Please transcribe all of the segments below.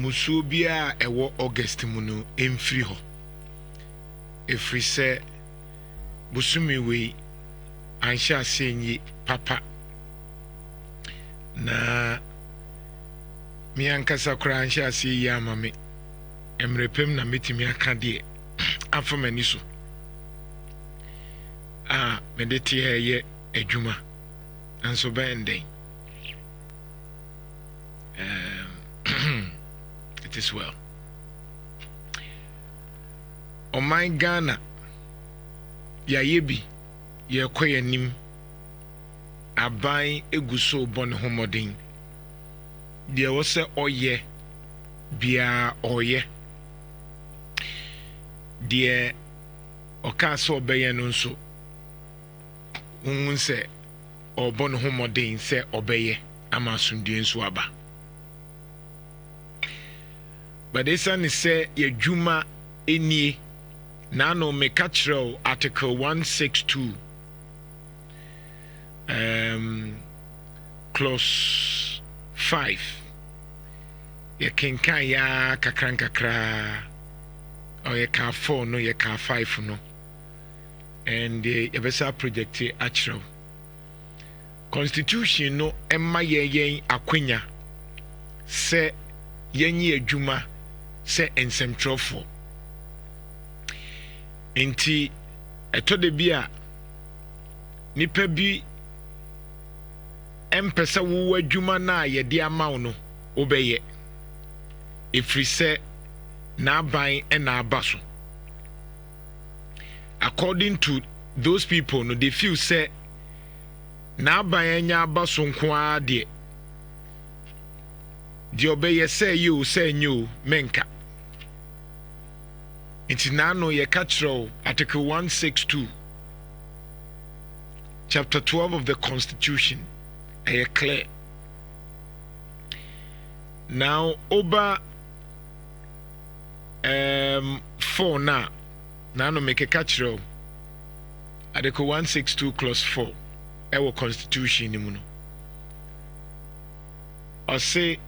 musuo bia ewo August mu no emfiri ho efiri se busumi we anhya asenyi papa na mi ankasa kora anhya aseyi amame emrepem na metimi aka de afamani so medete ye adwuma anso benden it is well. Oh my Ghana, ya yebi, ye koye nim, abai eguso bon homodin. Dia wose oye, bia oye. Dia okaso obeye nunso. Unse obon homodin se obeye ama sundie nso aba. But this one say ye juma enie nano me kachro article 162 clause 5 ye kenkan ya kakra or ye ka 4 no ye ka 5 no and ye besa project achro constitution no emma ye akwenya se yenyi adwuma se ensemtrofo enti etode bia nipa bi empesa wo adwuma na yede amaw no obeye efiri se na ban e na abaso according to those people no they feel say na ban enya abaso nko ade di obeye say you say nyu menka It's nano ye catchrow article 162 chapter 12 of the Constitution a clear. Now over 4 now nano make a catchrow article 162 clause 4 our Constitution imuno. I say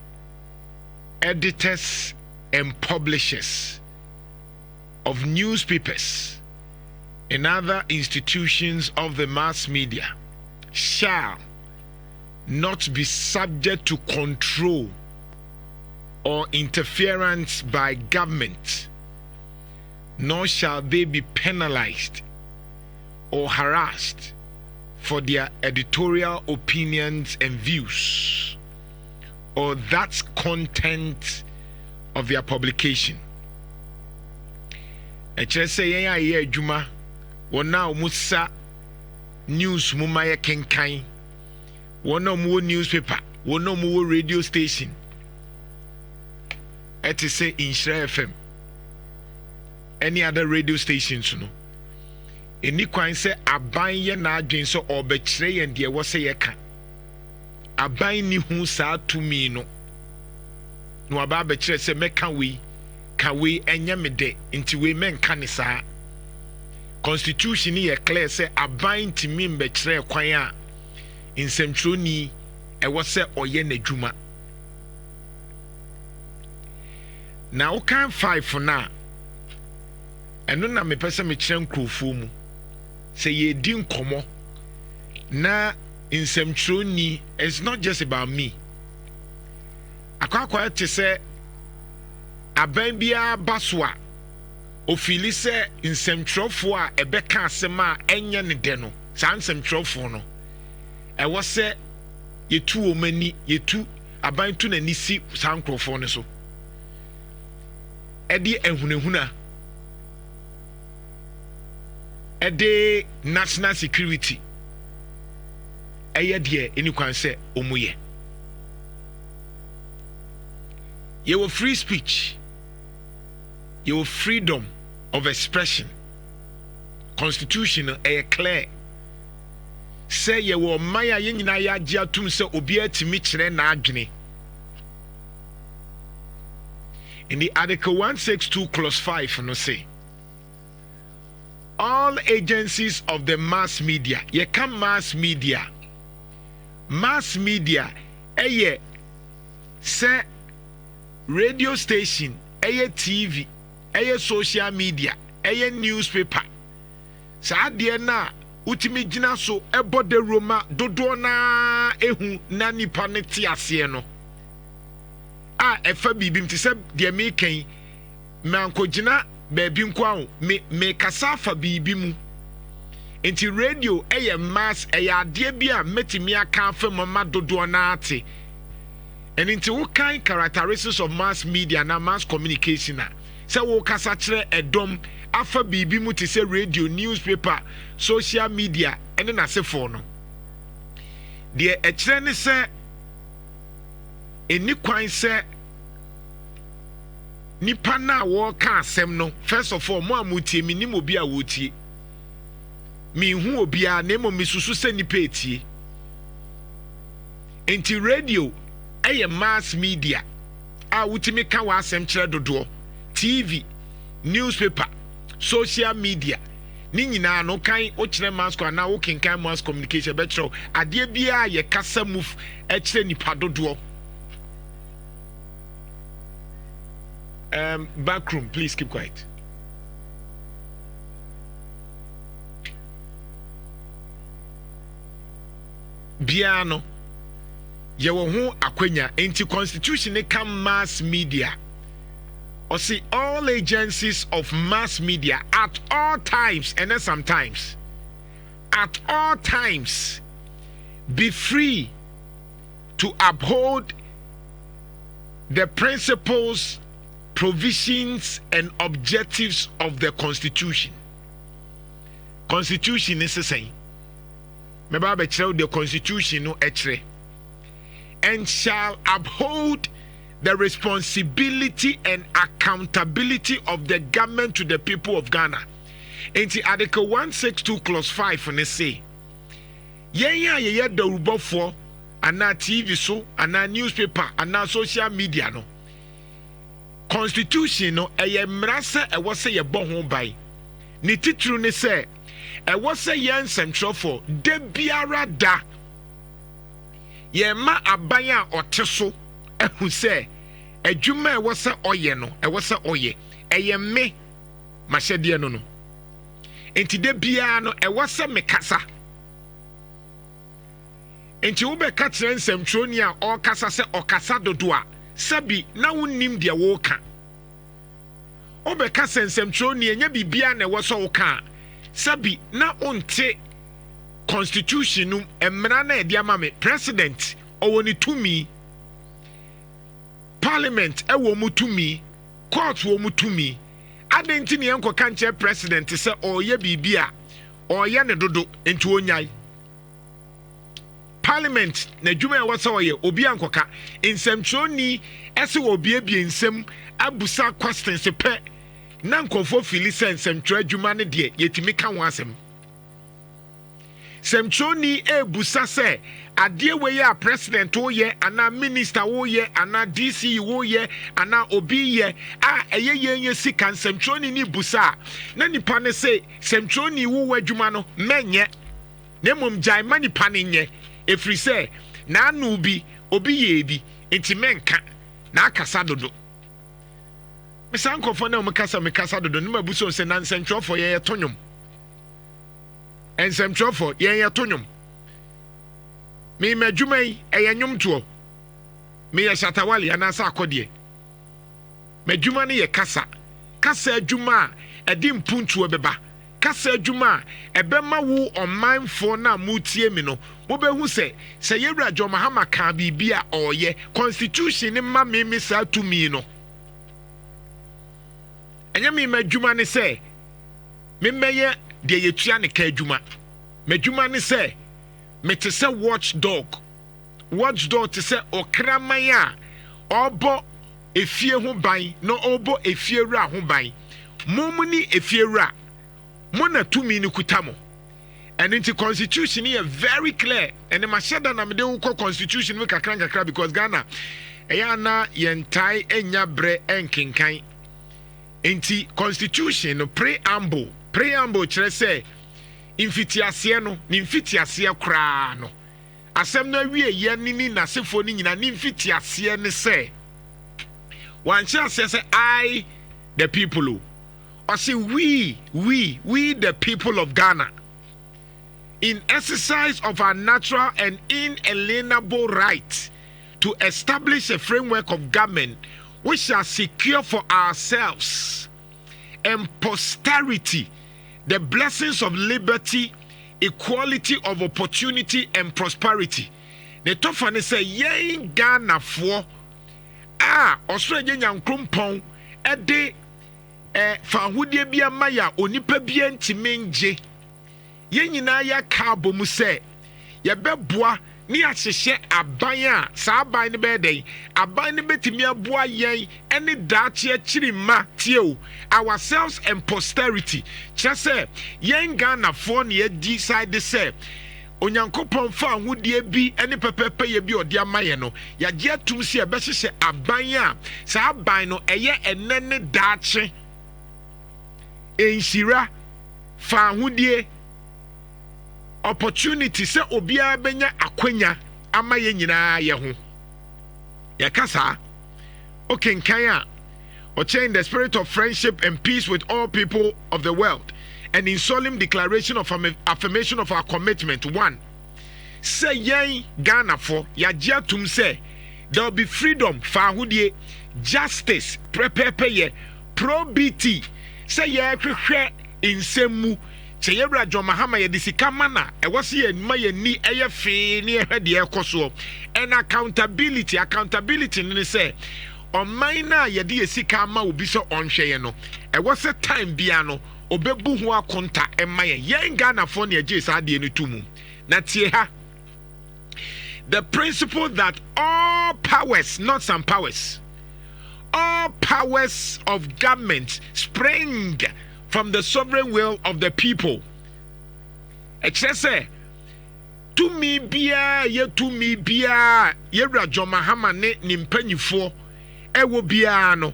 editors and publishers of newspapers and other institutions of the mass media shall not be subject to control or interference by government, nor shall they be penalized or harassed for their editorial opinions and views or that content of their publication. Eche say yen aye adwuma wona omusa news muma ye kenkan wona omuwo newspaper wona omuwo radio station eti say Nhyira FM any other radio stations no eni kwan say aban ye na adwen so obekire yen de wo say ye ka aban ni hu sa tumi no no aba bekire say meka we kawe enyamede nti we menka ne saa constitution ye clear say aban timi mbekire kwan a nsɛmtwerɛni ɛwɔ sɛ ɔyɛ n'adwuma na wo kan 5 na ɛno na mepɛ sɛ mekyerɛ nkurɔfoɔ mu sɛ yɛdi nkɔmmɔ na nsɛmtwerɛni it's not just about me akwa te sɛ aban biara baso a ofili sɛ nsɛmtwerɛfoɔ a ɛbɛka asɛm a ɛnyɛ ne dɛ no saa nsɛmtwerɛfoɔ no ɛwɔ sɛ yɛtu wɔ mani yɛtu aban tu n'ani si saa nkurɔfoɔ no so ɛde ahunahuna ɛde national security ɛyɛ deɛ ɛni kwan sɛ ɔmo yɛ yɛwɔ free speech your freedom of expression constitution ɛyɛ clear say ye wo maya ye nyina ya agye atum sɛ obi atimi kyerɛ na adwene in the article 162 clause 5 no say all agencies of the mass media ye come mass media ɛyɛ sɛ radio station, TV, social media, newspaper. Saa de na utimi gina so ebo de Roma dodo na ehu na nipa ne te ase no. Efa bibim te se de me kan manko gina baabi nko aho me kasa fa bibi mu. Enti radio mass ade bia metimi aka fa mama dodo na ate. And into what kind characteristics of mass media na mass communication na say wo kasa kire edom afa bibi mu te say radio, newspaper, social media ene na se for no de kire ne say eni kwan say nipa na wo ka asem no first of all mo amutie mi ni mo bi a wotie mi hu obi a na mo misusu se nipa etie enti radio mass media wutimi ka wa asem kire dodo TV, newspaper, social media ni nyina no kan o kire mass ko na wo kenkan mass communication be kire ade bia ye kasa move kire nipa dodo. Backroom, please keep quiet. Biano yewo hu akwanya enti constitution ne come mass media or see all agencies of mass media at all times and then sometimes at all times be free to uphold the principles, provisions and objectives of the constitution. Constitution is saying me ba be kire the constitution no ekire and shall uphold the responsibility and accountability of the government to the people of Ghana. Enti Article 162 clause 5 ne say ye da rubofo ana TV so ana newspaper ana social media no constitution no eye mrasa e wo say ye bo ho bai ni titru ne say e wo say ye central for de biara da ye ma aban a ote so ehu say adwuma e wo say oye no e wo say oye eye me mahyede no no enti de bia no e wo say me kasa enti wo be ka kire nsɛmtwerɛni a ɔkasa sɛ ɔkasa dodo a sabi na wonnim de wo ka wo be ka sɛ nsɛmtwerɛni enya bibia na wo so wo ka sabi na onte constitution no emra na edi ama me president owoni tumi parliament ewo mu tumi court wo mu tumi adenti ne enko kanche president sɛ oyɛ bibia oyɛ ne dodo enti onyai parliament na dwuma e wasa oyɛ obi ankoka nsɛmtwerɛni ɛse obi ebie nsɛm abusa questions pɛ na nkɔfo fili sɛ nsɛmtwerɛ dwuma ne de yɛtimi ka ho asɛm sɛmtwerɛni ebusa sɛ adeɛ weye a president wo yɛ ana minister wo yɛ ana DC wo yɛ ana obi yɛ a ɛyɛ yɛnyɛ sika nsɛmtwerɛni ni busa na nipa ne sɛ sɛmtwerɛni wo adwuma no menyɛ na mom gyae ma nipa ne nyɛ efiri sɛ na anu bi obi yɛ bi enti menka na akasa dodo mesa nkɔfo na mekasa dodo ne mabuso sɛ na nsɛmtwerɛfo yɛ tonyom nsɛmtwerɛfo yɛ tonyom me madwuma yi ɛyɛ nwomtoɔ me yɛ shatawali anasa akɔdeɛ madwuma ne yɛ kasa adwuma a ɛde mpuntuo bɛba kasa adwuma a ɛbɛma wo ɔmanfoɔ na mutie mi no wobɛhu sɛ yɛwura John Mahama ka biribi a ɔyɛ constitution ne ma me saa tumi no ɛnyɛ me madwuma ne sɛ memmɛyɛ deɛ yɛtua ne ka adwuma madwuma ne sɛ mete sɛ watchdog te sɛ ɔkraman a ɔbɔ efie ho ban na ɔbɔ efiewura ho ban momu ni efiewura mo na tumi ni kuta mo and into constitution is very clear and ma sheda na me de wo constitution we kakra because Ghana eya na yentai enya bre enkenkan enti constitution no preamble kyerɛ sɛ mfitiaseɛ no ni mfitiaseɛ kraa no asɛm no awie yɛ ni nasefo ni nyina ni mfitiaseɛ ne sɛ One chance say I the people. Or say we the people of Ghana, in exercise of our natural and inalienable right to establish a framework of government which shall secure for ourselves and posterity the blessings of liberty, equality of opportunity, and prosperity. The top one say, Yen Ghana for Australia Yankrumpong, a day, Fanhudia Bia Maya, Onipa Bien Timenje. Yen Yinaya Cabo Muse, Yabebois, ni ahyehye aban a saa aban ne be den aban ne betimi aboa yen ene daache akiri ma tie ourselves and posterity kyerɛ sɛ yen Ghana for ne adi side say onyankopɔn fa ahodie bi ene pepepe ye bi ɔde amaye no yagye atum se ɛbɛhyehyɛ aban a saa aban no ɛyɛ enene daache Nhyira fa ahodie opportunity se obia benya akwanya ama ye nyina ye ho ya kasa okay nkan or change the spirit of friendship and peace with all people of the world and in solemn declaration of affirmation of our commitment. One, say yen Ghana for ya jatum say there will be freedom for ahudie, justice prepare probity say ye hwehwe insemu Cheyebra John Mahama ye disikamana e wasi ye nma ye ni eye fe ni ehwe de ekoso and accountability ni say on na ye de sika ma obi so onhwe ye no e wase time bia no obebu ho akonta ema ye Ghana for ne age sa de ni tumu na tie ha the principle that all powers, not some powers, all powers of government spring from the sovereign will of the people. Excess to me bia ye to me bia ye John Mahama ne nimpanyifo ewo bia no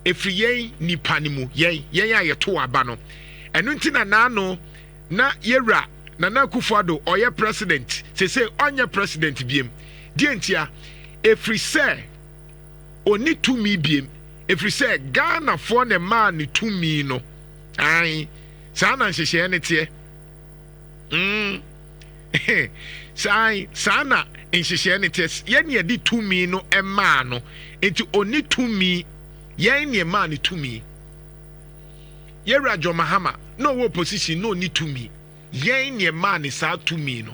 efriye nipanimu ye ye to aba no enu ntina na no na yewra Nana Akufo-Addo oye president se onye president biem die ntia efri se oni to me biem efri se Ghana for ne man ni to me no ai sana nhyehyɛ ne tie sana nhyehyɛ ne tie yɛn ye di tumi no ɛmaa no enti oni tumi yɛn ne ɛmaa ne tumi yɛwura John Mahama no wo position no ni tumi yɛn ne ɛmaa ne saa tumi no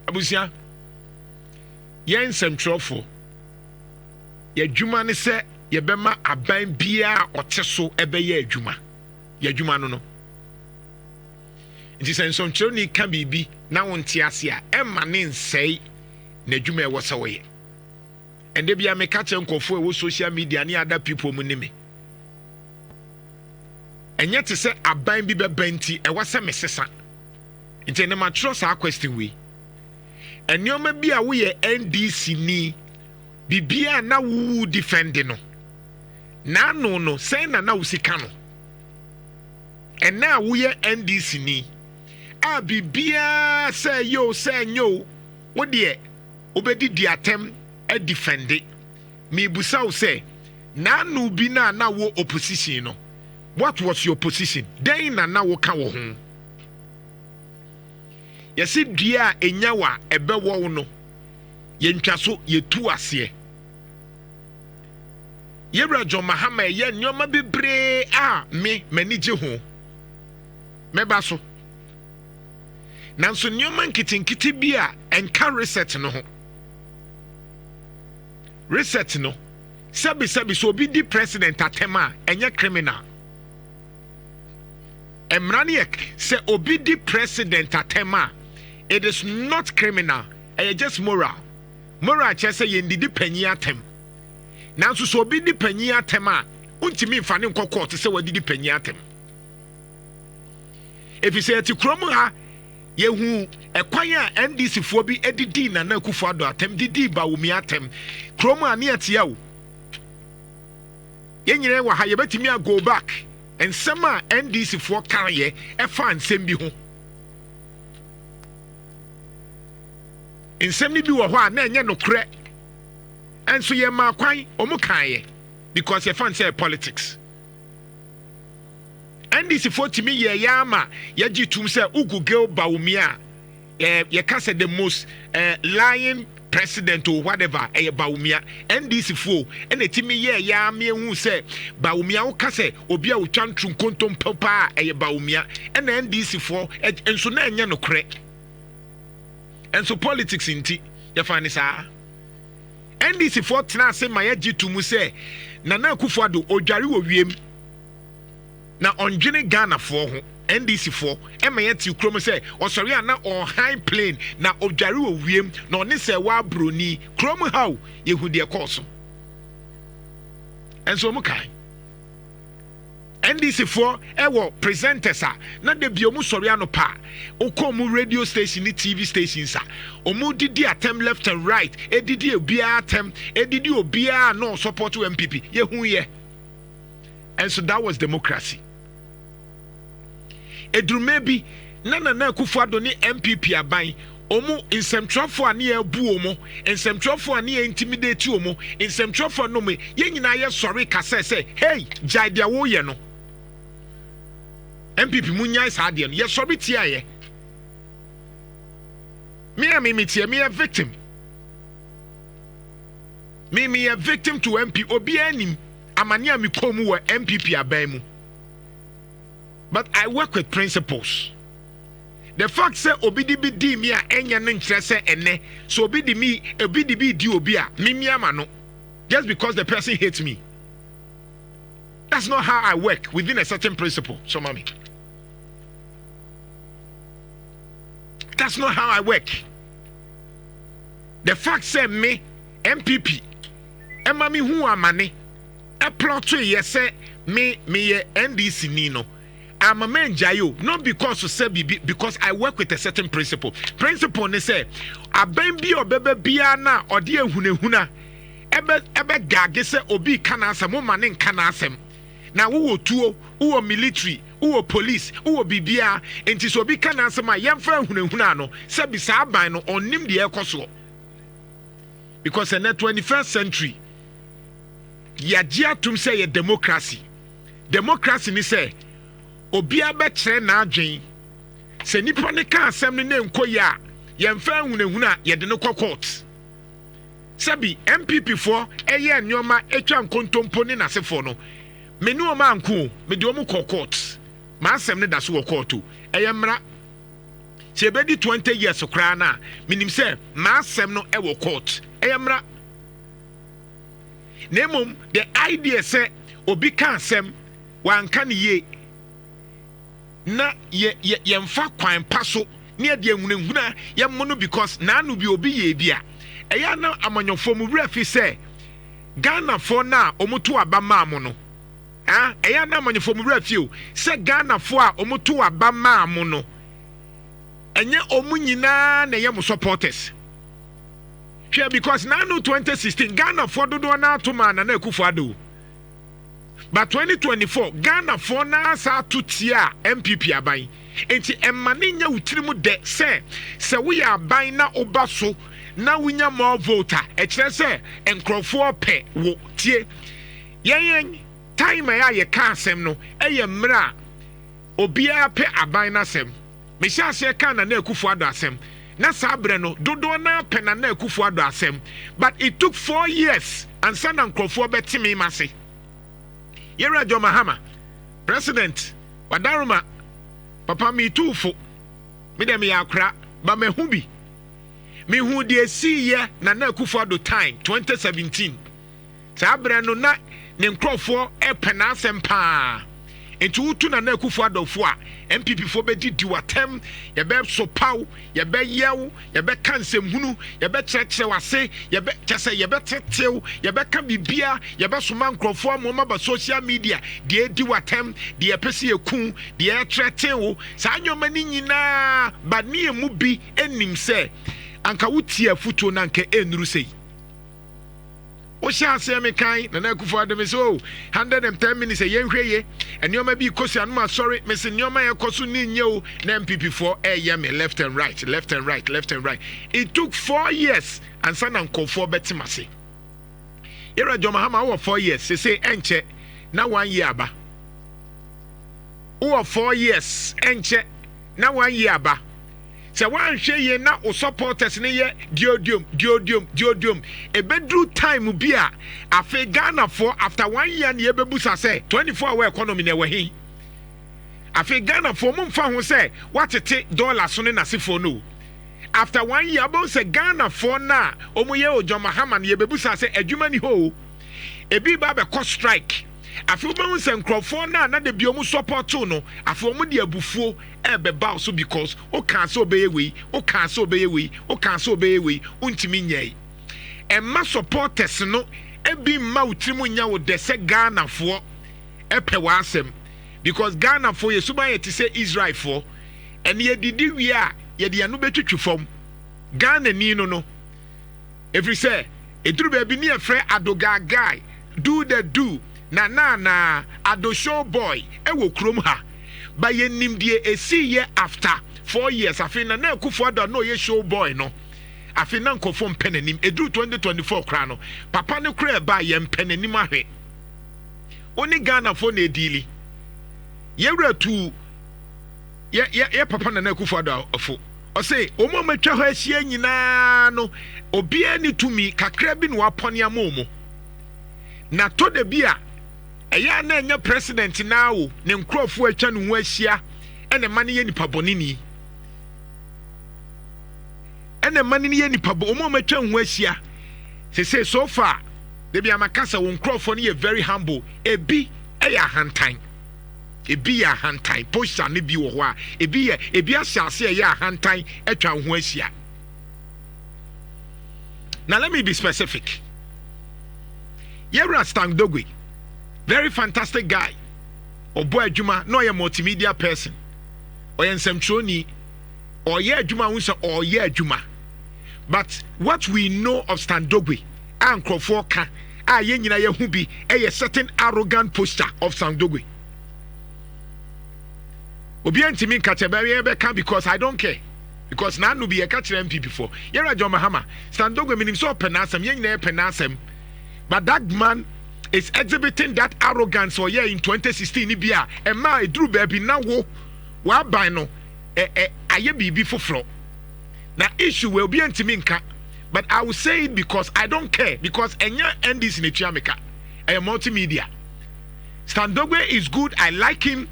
abusia yɛn nsɛmtwerɛfo yɛdwuma ne sɛ yɛbɛma aban bia ɔte so ɛbɛyɛ adwuma yadwuma no nti sɛ nsɔmkyerɛ ni ka biribi na wonte ase a ɛma ne nsɛe na adwuma ɛwɔ sɛ wɔyɛ ɛnde bia meka kyerɛ nkɔfoɔ ɛwɔ social media ne other people mu ne me ɛnyɛ te sɛ aban bi bɛba nti ɛwɔ sɛ mesesa nti ne matwerɛ saa question wei ɛnneɔma bi a woyɛ NDC ni bibia na wo defend no na no sɛn na wo sika no and now we are NDC ni a bibia say yo what dear obedi di atem e defend it me busa wo say na no bi na wo opposition no what was your position then na wo ka wo ho yesi dua enyawa ebe wo no ye ntwa so ye tu ase yebra John Mahama ye nyoma bebre a me mani je ho meba so nanso nyoma nkitinkiti bi a enka reset no ho reset no sabi so obi di president atema enye criminal emraniek say obi di president atema it is not criminal just moral chese ye ndidi panyi atem nanso so obi di panyi atem a untimi mfa ne nkokɔ te se wadi di panyi atem if you say ti krom ha yehu ekwan a NDC fo bi edidi Nana Akufo-Addo atem didi ba wumi atem krom a ne atia wo yenyere wa ha yebetimi a go back ensem a NDC fo kan ye efa nsem bi ho nsem ni bi wo ho a na enye nokre And so ye ma kwan omu kan because ye fan say politics. And this for to me ye yama ye ji tum say ugu girl Bawumia ye can say the most lying president or whatever Bawumia. And this for and the timi ye ya me who say Bawumia o ka say obi a utwan trunkontom papa Bawumia and then this for and so na nya no kre. And so politics inti ye fan sa NDC for tena se ma ye to mu say Nana Akufo-Addo odware wo wiem na onjene Ghana for ho NDC for e ma ye ti krom say osori ana on high plane na odware wo wiem na oni say wa broni krom how ye hu de course enso mu kai NDC for ewo presenters na de bi omu sori ano pa okomu radio station ni TV stations omu didi atem left and right edidi obia atem edidi obia no support to MPP ye hu ye. And so that was democracy. Edrume bi Nana Akufo-Addo ni MPP aban omu insemtrofo ani ebu omu insemtrofo ani intimidate omu insemtrofo no me ye nyina ye sorry kase say hey jai dia wo ye no MPP munya sa de no ye sorry tia ye me tia me a victim me a victim to MP obi anim amania mi komu wo MPP aban mu. But I work with principles. The fact say obidi bi di mi a enya no nkyere say ene so obidi mi obidi bi di obi a mi ama no just because the person hates me. That's not how I work within a certain principle. So mommy, that's not how I work. The fact say me MPP Emma mi hu amane e plot to ye say me ye NDC ni no. I'm a man jayo not because to say because I work with a certain principle. Principle ne say aben bi obebe bia na ode ehunehuna ebe gage say obi kana asem mo mane kana asem na wo tuo wo military wo police wo bibia enti so obi kana asem a yemfa ehunehuna no say bi sa aban no onim de ekoso because in the 21st century yagye atum say democracy ni say obi abekere na adwen se nipa ne ka asem ne nkoyi a yemfa hunehuna ye de no court sabi MPP for eye nyoma etwa nkontompo ne nasefo no me ne o ma nko me de o mu court ma asem ne da so court o eye mra se be di 20 years kra na minim se ma asem no e court eye mra nemom the idea say obi ka asem wanka ne ye na yemfa kwan paso ne de ehunehuna yemmo no because na anu bi obi ye bia eya na amanyofo mu refi say Ghana for na omuto aba maamo no eya na amanyofo mu refi o say Ghana for a omuto aba maamo no enye omu nyina na yem supporters hwe because na anu 2016 Ghana for dodo na atoma na Akufo-Addo. But 2024 Ghana for na sa tutia MPP aban enti emane nya utirimu de se we aban na obaso na winya more voter e kire se enkrofo pe wo tie yen time ya ye ka asem no eye mra obia pe aban na asem me sha se ka na Akufo-Addo asem na sabre no dodo na pe na Akufo-Addo asem but it took 4 years and san enkrofo betimi mase Yera Jo Mahama, President, Wadaruma, Papa me too fo. Me dem ya kra, ba me hubi. Me hu de see ye na Akufo-Addo time 2017. Sa abra no na ne nkrofo e pena asem pa. Enti wutu na Akufo-Addo fo a MPP fo be di watem, ye be so paw, ye be yew, ye be kansem hunu, ye be kyerkyere wase, ye be kyese ye be tetew, ye be ka bibia, ye be soma nkrofo amoma ba social media, de di watem, de pese ekun, de tretew, sa anyoma ni nyina ba ne mu bi enim se anka wutie afuto na anka enuru sei. O sha se me kan na Akufo-Addo me so 110 minutes e yenhweye enioma bi kosi anuma sorry me se nioma ye koso ni nyeo na MPP for me left and right. It took 4 years and sana nkofo betimase Yɛra John Mahama wɔ 4 years say enche na 1 year aba. Wɔ 4 years enche na 1 year aba. Sɛ wanhwɛ ye na o supporters ne ye diodium ebedru time bi a afi Ghana for after 1 year ne yebebusa sɛ 24-hour economy na ɛwɔ he. Afi Ghana for mumfa ho sɛ watete dollar so ne nasefo no. After 1 year about say Ghana for na omuye o John Mahama ne yebebusa sɛ adwuma ni ho. Ebi ba be cost strike. Afi omu se nkrofo na de bi omu support no afi omu de abufuo ebeba so because o kan so obeye we o kan so obeye we o kan so obeye we untimi nyai emma supporters no ebi ma utrimu nya wo de se Ghana for epe wa asem because Ghana for yesuba ye ti se Israel for ene ye didi wi a ye de anu betwitwi fam Ghana ni no every say eduru ba bi ne e frɛ adoga guy do na ado show boy ewo krom ha ba ye nim die esi ye after 4 years afi na akufo da no ye show boy no afi na nkofo mpenanim eduru 2024 kra no papa ne kra ba ye mpenanim ahwe oni Ghana fo na edili ye wratu ye papa na akufo da ofo o say omo matwa ho ahia nyina no obi ani tumi kakra bi no apone amomo na to de bia eya na enya president na wo ne nkrofo atwa no ho ahia ene mane ye nipa bonini ene mane ye nipa bo omo matwa ho ahia say so far de bia makasa wo nkrofo no ye very humble ebi eya hantan ebi ya hantan posture ne bi wo ho a ebi asase eya hantan atwa ho ahia. Now let me be specific. Yera Dogbe, very fantastic guy. Obo adwuma no ye multimedia person. Oye nsɛmtwerɛni, ɔyɛ adwuma wo sɛ ɔyɛ adwuma. But what we know of Dogbe, ankrɔfoɔ ka, a yɛn nyina yɛ hu bi, a certain arrogant posture of Dogbe. Obi antimi nka kyɛ bɛka because I don't care. Because na no be a catch MP before. Yera John Mahama, Dogbe minim so penasem, yɛn nyina penasem. But that man is exhibiting that arrogance or in 2016 Ibia and ma drew baby now wa by no aye bibi fofro. Now issue will be antiminka, but I will say it because I don't care because enya endis in the Chiameka a multimedia. Dogbe is good, I like him.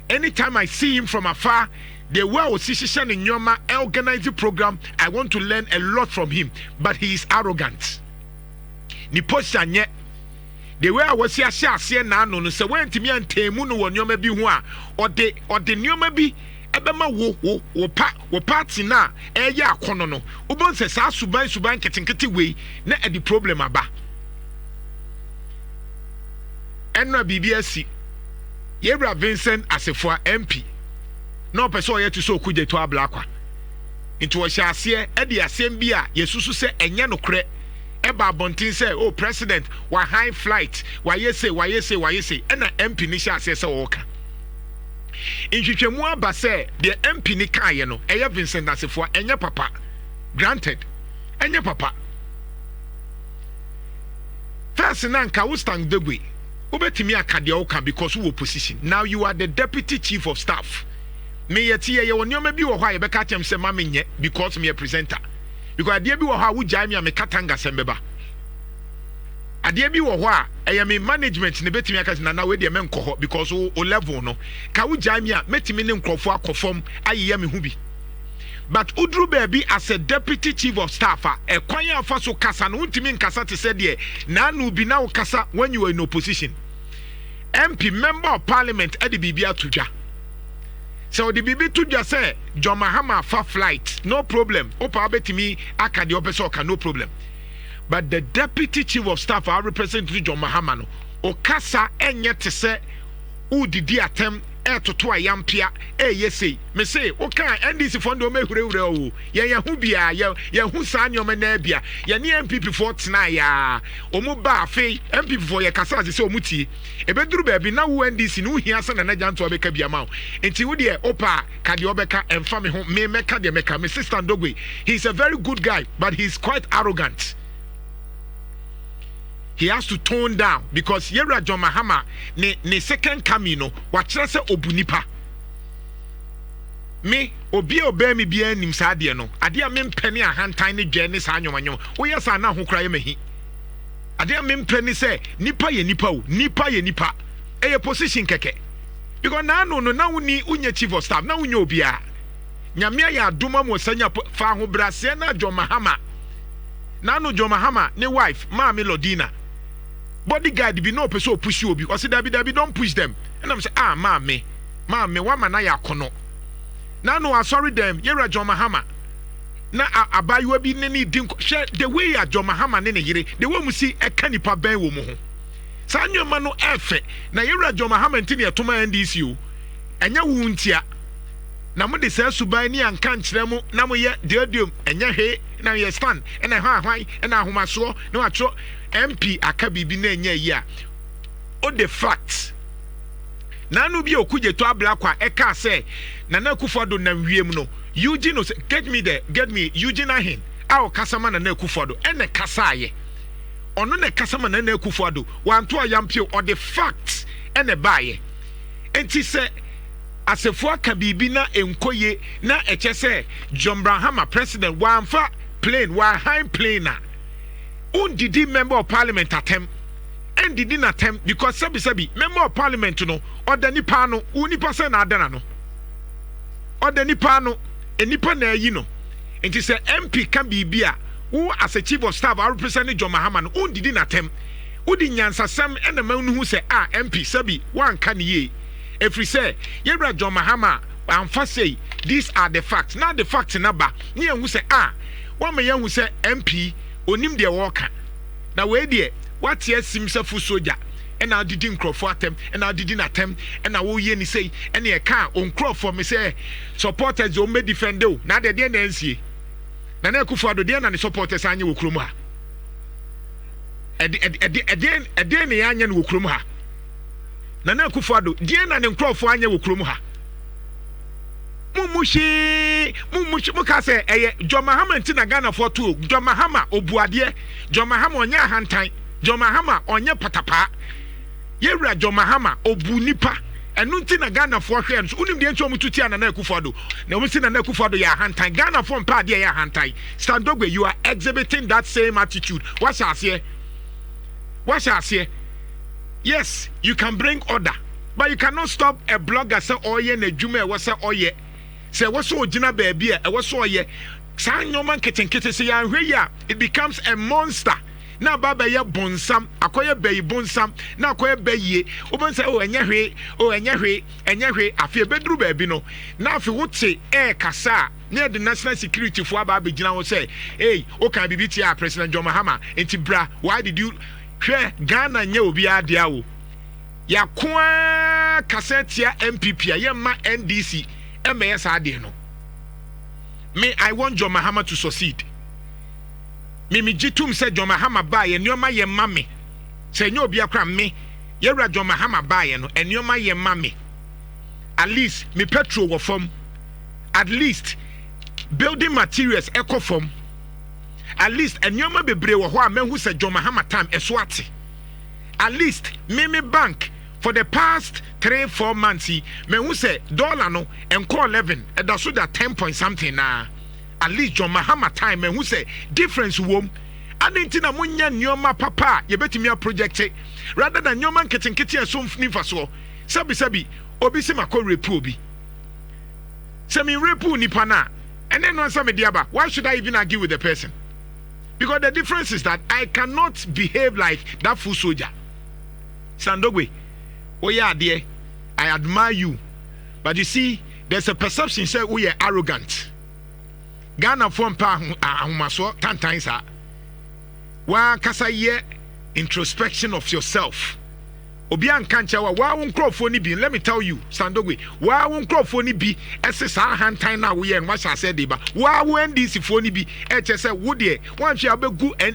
Anytime I see him from afar, the way Osishishan in Yoma organizing program, I want to learn a lot from him, but he is arrogant. Ni posture nye the way I was here share na no se wentimi antemu no wonyoma bi ho a ode nyoma bi ebema wo party na eye akono no ubon se sa suban ketenkete we na e di problem aba enna BBSC Yebra Vincent Asefo MP no person oye to so kuje to ablakwa into wo hye ase e di asem bi a yesusu se enye no kre Eba Bontin say, oh, President, why high flight? Why you say, and an MP Nisha says, oh, okay. In Chichemua Basse, the MP Nikayano, Eya Vincent Asifua, and your papa. Granted, and your papa. First, Nanka will stand the way. Ubetimia Kadioka because you were position. Now you are the Deputy Chief of Staff. May you see your name be or why Bekatem say, Mammy, because me a presenter. Because adeɛ bi wɔ hɔ a wogyae me a mekatanga sɛm bɛba adeɛ bi wɔ hɔ a ɛyɛ me management ne bɛtumi aka na we deɛ menkɔ hɔ because o level no ka wogyae me a mɛtumi ne nkurɔfoɔ akɔfam ayeyɛ me ho bi but uduru baabi as a deputy chief of staff a ɛkwan a afa so kasa no wontumi nkasa te sɛ deɛ naanu bi na wo kasa when you were in opposition MP member of parliament ɛde biribi ato dwa. So the BB to just say John Mahama for flight, no problem. Opa betimi akadi opesoka, no problem. But the deputy chief of staff are representing John Mahama no. Okasa enye te say who did attempt to yampia yesi me say okay NDC fund o mehurewure o ye hu bia ye hu sa nyoma na bia ye ne MPP for tena ya omu ba afi MPP for ye kasa se omu tie ebeduru ba bi na wo NDC no hia sa na Jantuah beka bia ma enti wo de opa ka de obeka emfa me ho me meka de meka me sister Dogbe. He's a very good guy but he's quite arrogant. he has to tone down because Yera John Mahama ne second coming no wakyerɛ sɛ obunipa me obi obey me bia nim saa de no ade a mempɛ ne ahantan ne dwa ne saa nwomanyom woyɛ saa na ho kra yɛ mahi ade a mempɛ ne sɛ nipa yɛ nipa o nipa yɛ nipa ɛyɛ position kɛkɛ because na no na woni unya chief of staff na unya obia nyame ayɛ adoma mo sanya fa ho brase na John Mahama na no John Mahama ne wife Maami Lodina bodyguard bi no person push you obi or say dabi don't push them and I'm say Maami wa mana ya kono na no sorry them Yera John Mahama na abayewa bi ne ni din share the way ya John Mahama ne yire the way mu si eka nipa ben wo mu ho sa nyoma no efe na Yera John Mahama ntini etoma NDC o enya wu ntia na mo de sa suban ni anka nkyerɛ mo na mo ye deodium enya he na ye stand na hwan na ahomaso na watro MP aka bibi na enya yi a o the fact na no bi okuje to abla kwa eka say na Kufuor na wiem no Eugene no get me Eugene ahin a kasama na Kufuor ene kasaye ono ne kasama na Kufuor wanto ayampio or the fact ene baye enti say asefo aka bibi na enkoye na eche say John Mahama president wanfa plane wa high plane na undidi member of parliament attempt and did not attempt because sabi member of parliament no or the nipa no unipa se na adana no or the nipa no enipa na yi no enti say MP can be bia who as a chief of staff are representing John Mahama no undidi na attempt udi nyansa sam and the man who say MP sabi one can ye if we say Yera John Mahama amfa say these are the facts now the facts na ba ne who say one me who say MP onim de worker na we de what yes simsa fu soldier and I didn't crop for them and I didn't attempt and I will ye ni say and ye can on crop for me say supporters o me defend o na de na nsie na Kufuor do de na the supporters anye wo krom ha ede ne anye no wo krom ha na Kufuor do de na ne crop for anye wo krom ha mumushi muka say John Mahama ntina Ghana for two John Mahama obuade John Mahama onye ahantan John Mahama onye patapa Yera John Mahama obunipa enu ntina Ghana for hwe nso unim de nso mututi ana Kufuor do na wo si na Kufuor do ya ahantan Ghana for mpa de ya ahantan Dogbe you are exhibiting that same attitude what shall say yes you can bring order but you cannot stop a blogger say oye na dwuma e wo say oye say what's so jina baby e what's so ye san nyoman kete say ya hwe ya it becomes a monster na baba ye bonsam akoye bayi bonsam na akoye bayi oban say enye hwe afi bedru baby no na afi wote kasa na the national security for aba begina wo say hey o kan bibiti a president John Mahama enti bra why did you hwe Ghana nya obi adia wo ya kwa kasetia MPP ya ma NDC MAS ade no me I want John Mahama to succeed me jitum say John Mahama ba ye nyoma ye mame say nyo obi akra me Yera John Mahama ba ye no nyoma ye mame at least me petrol wo form at least building materials eco form at least nyoma bebre wo ho a me hu say John Mahama time eso ate at least me bank for the past 3-4 months me who say dollar no enko 11 and that's that 10 point something na at least John Mahama time me who say difference wom adenti na munya nyoma papa ye betimi a project rather than nyoma nketenkete so mfnifa so sabi obi se makọ repu obi se me repu nipa na and then once me diaba why should I even argue with the person because the difference is that I cannot behave like that full soldier Dogbe. Oh yeah, dear, I admire you, but you see, there's a perception say we are arrogant. Ghana form pa humaso 10 times ha. Wa kasa ye introspection of yourself. Obi an kancha wa won crofo ni bi. Let me tell you, Dogbe, wa won crofo ni bi. Ese sa hantan na we en wa sha say dey ba. Wa won NDC fo ni bi. E che say wo de, wan hwe abegu en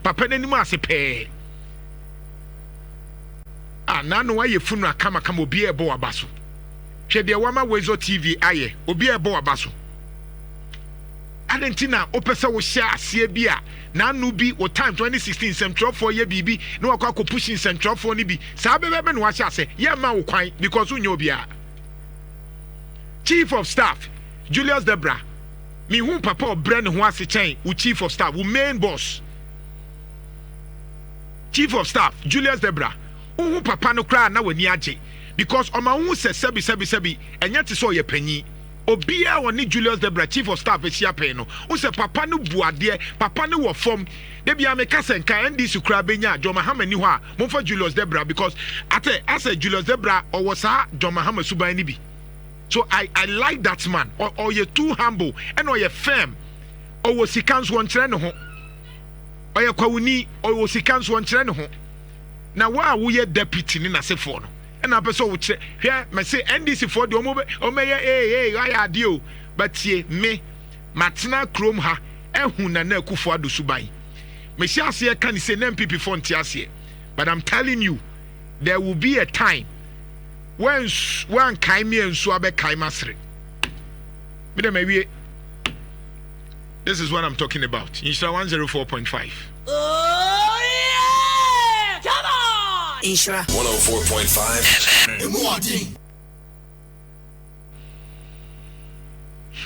papa nanim ase pe. Nano aye funu akama obi ebo abaso hwe de wama wezo TV aye obi ebo abaso Adentina opesa wo share asie bi a na anu bi wo time 2016 central for ye bibi na wakwa ko pushing central for ni bi sa bebe no wa sha se ye ma wo kwan because unyo obia. Chief of Staff Julius Debra me hu papa obre ne ho ase chen wo Chief of Staff wo main boss. Chief of Staff Julius Debra hu papa no kra na wani age because o ma hu se sebi enye te so ye panyi. Obia woni Julius Debra Chief of Staff esia pen no wo se papa no buade papa no wo fom de bia me kasa nka NDC kura benya John Mahama ni ho a momfa Julius Debra because as a Julius Debra or was John Mahama suban ni bi. So I like that man or you too humble and or you firm or was sikans won kire ne ho or you kwawuni or was sikans won kire ne ho na wa wo ye deputy ni na sefo no na person wo kire hwe me say NDC for the omeye I adio but ye me matena krom ha ehun na akufo ado suban me hye ase ka ni say na MPP for ntia ase but I'm telling you there will be a time when one kaimi and suabe kaimasre me dem awie. This is what I'm talking about. Nhyira 104.5. Oh yeah, come on. Nhyira 104.5.